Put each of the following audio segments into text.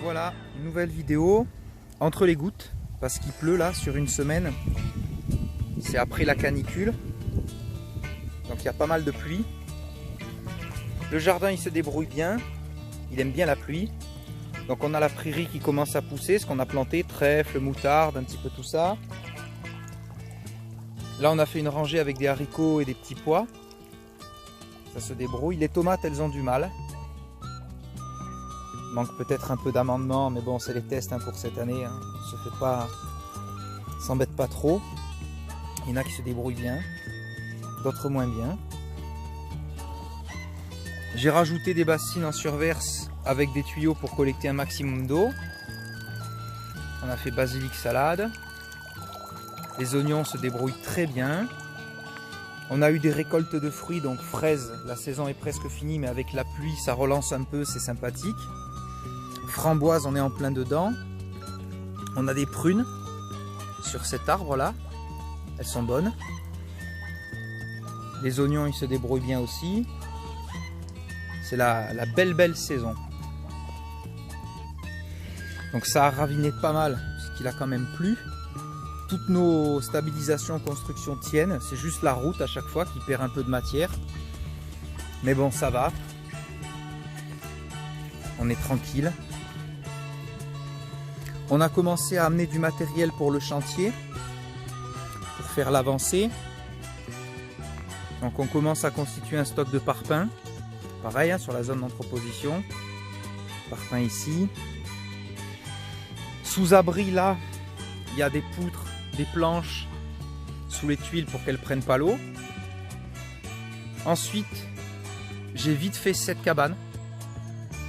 Voilà, une nouvelle vidéo entre les gouttes, parce qu'il pleut là sur une semaine. C'est après la canicule, donc il y a pas mal de pluie. Le jardin il se débrouille bien, il aime bien la pluie. Donc on a la prairie qui commence à pousser, ce qu'on a planté, trèfle, moutarde, un petit peu tout ça. Là on a fait une rangée avec des haricots et des petits pois. Ça se débrouille. Les tomates elles ont du mal. Il manque peut-être un peu d'amendement, mais bon c'est les tests hein, pour cette année. Hein. On se fait pas, s'embête pas trop. Il y en a qui se débrouillent bien, d'autres moins bien. J'ai rajouté des bassines en surverse avec des tuyaux pour collecter un maximum d'eau. On a fait basilic salade. Les oignons se débrouillent très bien. On a eu des récoltes de fruits, donc fraises. La saison est presque finie, mais avec la pluie, ça relance un peu, c'est sympathique. Framboises, on est en plein dedans. On a des prunes sur cet arbre-là. Elles sont bonnes. Les oignons, ils se débrouillent bien aussi. C'est la belle saison. Donc ça a raviné pas mal, parce qu'il a quand même plu. Toutes nos stabilisations, constructions tiennent. C'est juste la route à chaque fois qui perd un peu de matière. Mais bon, ça va. On est tranquille. On a commencé à amener du matériel pour le chantier, pour faire l'avancée. Donc on commence à constituer un stock de parpaings. Pareil hein, sur la zone d'entreposition. Parpaings ici. Sous abri là, il y a des poutres, des planches sous les tuiles pour qu'elles ne prennent pas l'eau. Ensuite, j'ai vite fait cette cabane.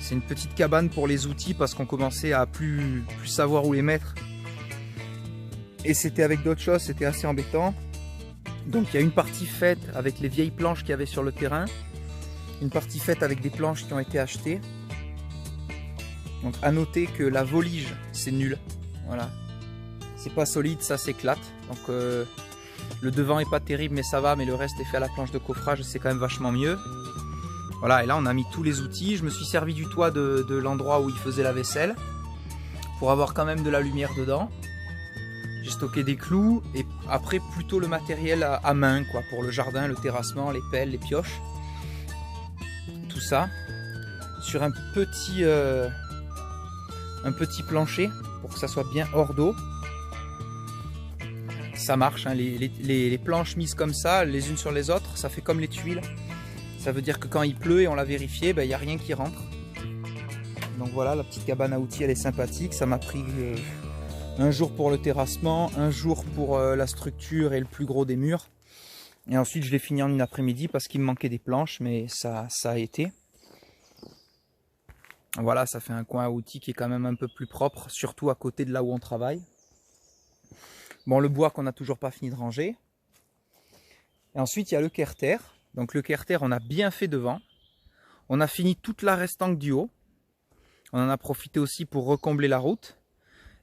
C'est une petite cabane pour les outils parce qu'on commençait à plus savoir où les mettre. Et c'était avec d'autres choses, c'était assez embêtant. Donc il y a une partie faite avec les vieilles planches qu'il y avait sur le terrain. Une partie faite avec des planches qui ont été achetées. Donc à noter que la volige c'est nul. Voilà. C'est pas solide, ça s'éclate. Donc le devant est pas terrible mais ça va, mais le reste est fait à la planche de coffrage, c'est quand même vachement mieux. Voilà, et là on a mis tous les outils. Je me suis servi du toit de l'endroit où il faisait la vaisselle pour avoir quand même de la lumière dedans. J'ai stocké des clous et après plutôt le matériel à main quoi, pour le jardin, le terrassement, les pelles, les pioches. Tout ça sur un petit plancher pour que ça soit bien hors d'eau. Ça marche, hein, les planches mises comme ça, les unes sur les autres, ça fait comme les tuiles. Ça veut dire que quand il pleut et on l'a vérifié, il n'y a rien qui rentre. Donc voilà, la petite cabane à outils, elle est sympathique. Ça m'a pris un jour pour le terrassement, un jour pour la structure et le plus gros des murs. Et ensuite, je l'ai fini en une après-midi parce qu'il me manquait des planches, mais ça a été. Voilà, ça fait un coin à outils qui est quand même un peu plus propre, surtout à côté de là où on travaille. Bon, le bois qu'on n'a toujours pas fini de ranger. Et ensuite, il y a le Kerter. Donc le Kerter, on a bien fait devant. On a fini toute la restanque du haut. On en a profité aussi pour recombler la route.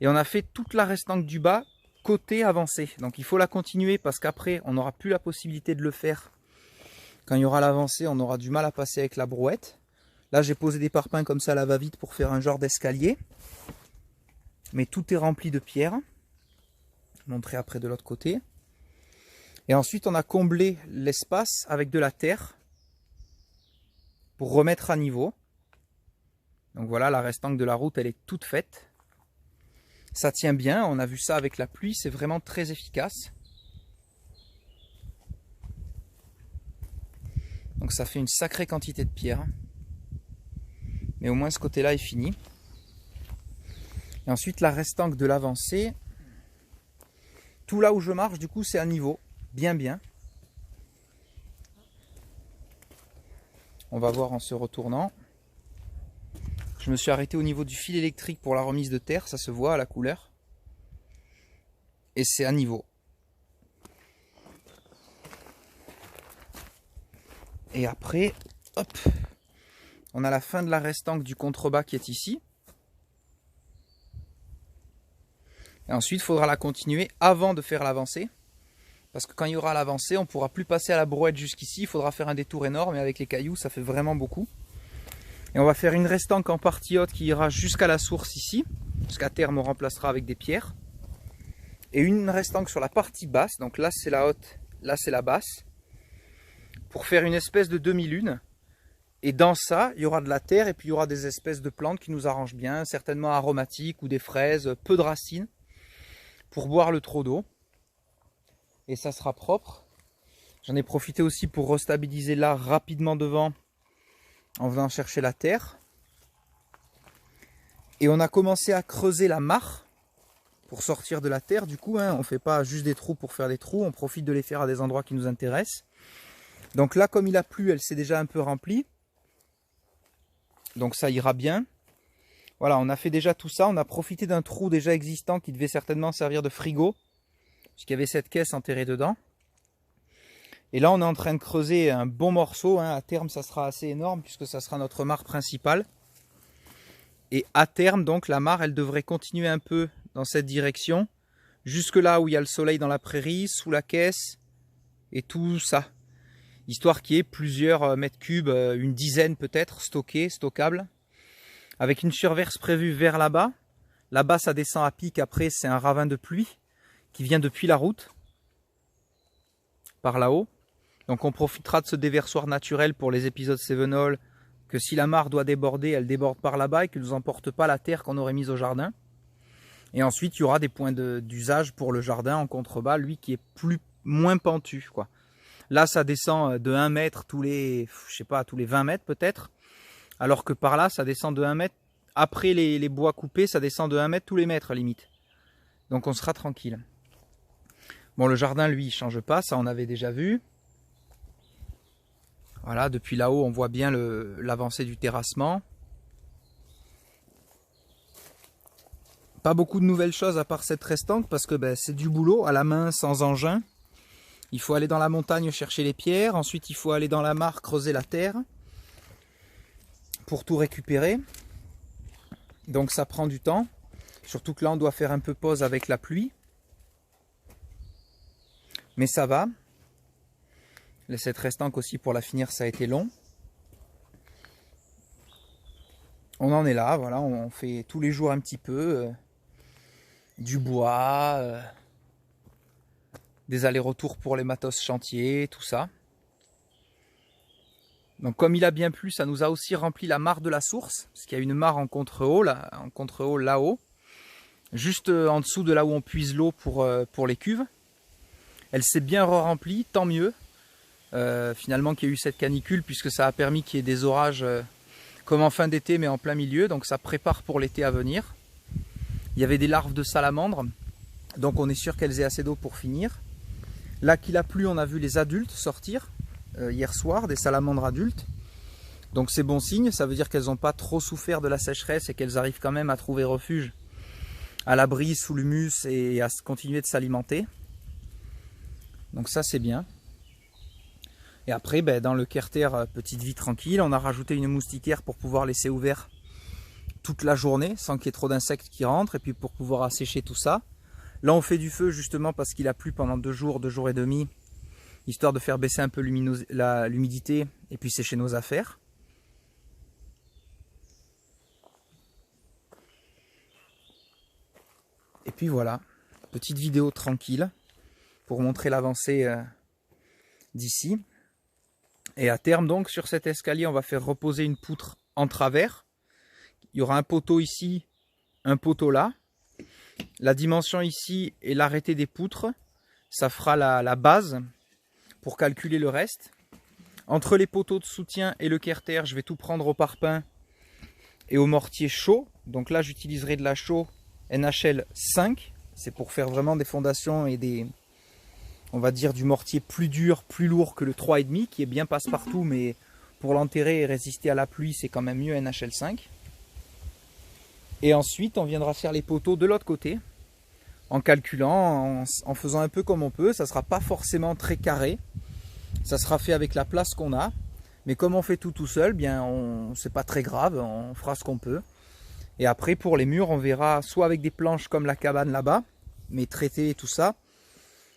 Et on a fait toute la restanque du bas, côté avancé. Donc il faut la continuer parce qu'après, on n'aura plus la possibilité de le faire. Quand il y aura l'avancée, on aura du mal à passer avec la brouette. Là, j'ai posé des parpaings comme ça à la va-vite pour faire un genre d'escalier. Mais tout est rempli de pierres. Je vais montrer après de l'autre côté. Et ensuite, on a comblé l'espace avec de la terre pour remettre à niveau. Donc voilà, la restanque de la route, elle est toute faite. Ça tient bien, on a vu ça avec la pluie, c'est vraiment très efficace. Donc ça fait une sacrée quantité de pierre. Mais au moins ce côté-là est fini. Et ensuite, la restanque de l'avancée. Tout là où je marche, du coup, c'est à niveau. Bien. On va voir en se retournant. Je me suis arrêté au niveau du fil électrique pour la remise de terre. Ça se voit à la couleur. Et c'est à niveau. Et après, hop, on a la fin de la restanque du contrebas qui est ici. Et ensuite, il faudra la continuer avant de faire l'avancée. Parce que quand il y aura l'avancée, on ne pourra plus passer à la brouette jusqu'ici. Il faudra faire un détour énorme et avec les cailloux, ça fait vraiment beaucoup. Et on va faire une restanque en partie haute qui ira jusqu'à la source ici, jusqu'à terme on remplacera avec des pierres. Et une restanque sur la partie basse, donc là c'est la haute, là c'est la basse, pour faire une espèce de demi-lune. Et dans ça, il y aura de la terre et puis il y aura des espèces de plantes qui nous arrangent bien, certainement aromatiques ou des fraises, peu de racines, pour boire le trop d'eau. Et ça sera propre. J'en ai profité aussi pour restabiliser là rapidement devant en venant chercher la terre. Et on a commencé à creuser la mare pour sortir de la terre. Du coup, on ne fait pas juste des trous pour faire des trous, on profite de les faire à des endroits qui nous intéressent. Donc là, comme il a plu, elle s'est déjà un peu remplie. Donc ça ira bien. Voilà, on a fait déjà tout ça. On a profité d'un trou déjà existant qui devait certainement servir de frigo, puisqu'il y avait cette caisse enterrée dedans. Et là, on est en train de creuser un bon morceau. À terme, ça sera assez énorme, puisque ça sera notre mare principale. Et à terme, donc, la mare, elle devrait continuer un peu dans cette direction, jusque là où il y a le soleil dans la prairie, sous la caisse, et tout ça. Histoire qu'il y ait plusieurs mètres cubes, une dizaine peut-être, stockables, avec une surverse prévue vers là-bas. Là-bas, ça descend à pic, après c'est un ravin de pluie qui vient depuis la route, par là-haut. Donc on profitera de ce déversoir naturel pour les épisodes Cévenol, que si la mare doit déborder, elle déborde par là-bas et qu'elle ne nous emporte pas la terre qu'on aurait mise au jardin. Et ensuite, il y aura des points d'usage pour le jardin en contrebas, lui qui est moins pentu, quoi. Là, ça descend de 1 mètre tous les 20 mètres peut-être. Alors que par là, ça descend de 1 mètre. Après les bois coupés, ça descend de 1 mètre tous les mètres limite. Donc on sera tranquille. Bon, le jardin, lui, il ne change pas. Ça, on avait déjà vu. Voilà, depuis là-haut, on voit bien l'avancée du terrassement. Pas beaucoup de nouvelles choses à part cette restanque parce que c'est du boulot à la main, sans engin. Il faut aller dans la montagne chercher les pierres, ensuite il faut aller dans la mare creuser la terre pour tout récupérer. Donc ça prend du temps, surtout que là on doit faire un peu pause avec la pluie. Mais ça va. Cette restanque aussi pour la finir ça a été long. On en est là, voilà, on fait tous les jours un petit peu du bois, des allers-retours pour les matos chantiers, tout ça. Donc comme il a bien plu, ça nous a aussi rempli la mare de la source, parce qu'il y a une mare en contre-haut, là-haut, juste en dessous de là où on puise l'eau pour les cuves. Elle s'est bien remplie, tant mieux, finalement qu'il y ait eu cette canicule, puisque ça a permis qu'il y ait des orages comme en fin d'été, mais en plein milieu, donc ça prépare pour l'été à venir. Il y avait des larves de salamandres, donc on est sûr qu'elles aient assez d'eau pour finir. Là qu'il a plu, on a vu les adultes sortir hier soir, des salamandres adultes. Donc c'est bon signe, ça veut dire qu'elles n'ont pas trop souffert de la sécheresse et qu'elles arrivent quand même à trouver refuge à l'abri, sous l'humus et à continuer de s'alimenter. Donc ça c'est bien. Et après, dans le Kerter, petite vie tranquille, on a rajouté une moustiquaire pour pouvoir laisser ouvert toute la journée sans qu'il y ait trop d'insectes qui rentrent et puis pour pouvoir assécher tout ça. Là on fait du feu justement parce qu'il a plu pendant 2 jours et demi, histoire de faire baisser un peu l'humidité et puis sécher nos affaires. Et puis voilà, petite vidéo tranquille pour montrer l'avancée d'ici. Et à terme donc sur cet escalier on va faire reposer une poutre en travers. Il y aura un poteau ici, un poteau là. La dimension ici et l'arrêté des poutres, ça fera la base pour calculer le reste. Entre les poteaux de soutien et le Kerter, je vais tout prendre au parpaing et au mortier chaud. Donc là, j'utiliserai de la chaux NHL 5. C'est pour faire vraiment des fondations et on va dire du mortier plus dur, plus lourd que le 3,5, qui est bien passe-partout, mais pour l'enterrer et résister à la pluie, c'est quand même mieux NHL 5. Et ensuite, on viendra faire les poteaux de l'autre côté, en calculant, en faisant un peu comme on peut. Ça ne sera pas forcément très carré, ça sera fait avec la place qu'on a. Mais comme on fait tout seul, c'est pas très grave, on fera ce qu'on peut. Et après, pour les murs, on verra soit avec des planches comme la cabane là-bas, mais traitées et tout ça,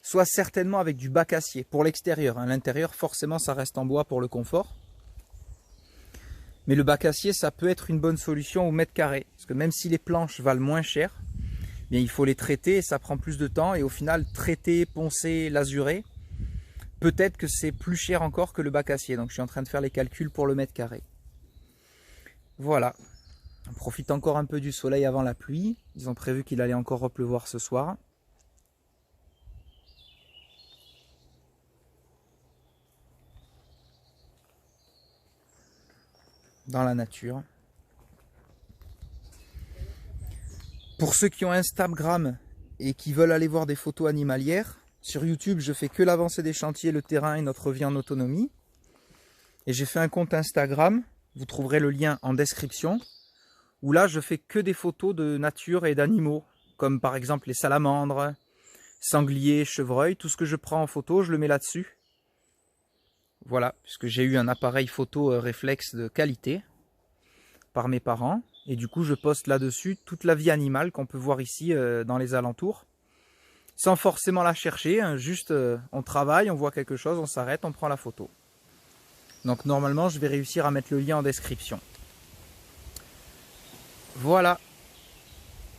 soit certainement avec du bac acier pour l'extérieur. L'intérieur, forcément, ça reste en bois pour le confort. Mais le bac acier, ça peut être une bonne solution au mètre carré. Parce que même si les planches valent moins cher, bien, il faut les traiter et ça prend plus de temps. Et au final, traiter, poncer, lazurer, peut-être que c'est plus cher encore que le bac acier. Donc je suis en train de faire les calculs pour le mètre carré. Voilà. On profite encore un peu du soleil avant la pluie. Ils ont prévu qu'il allait encore repleuvoir ce soir. Dans la nature. Pour ceux qui ont Instagram et qui veulent aller voir des photos animalières, sur YouTube, je fais que l'avancée des chantiers, le terrain et notre vie en autonomie. Et j'ai fait un compte Instagram, vous trouverez le lien en description, où là, je fais que des photos de nature et d'animaux, comme par exemple les salamandres, sangliers, chevreuils. Tout ce que je prends en photo, je le mets là-dessus. Voilà, puisque j'ai eu un appareil photo réflexe de qualité par mes parents. Et du coup, je poste là-dessus toute la vie animale qu'on peut voir ici dans les alentours. Sans forcément la chercher, hein, juste on travaille, on voit quelque chose, on s'arrête, on prend la photo. Donc normalement, je vais réussir à mettre le lien en description. Voilà.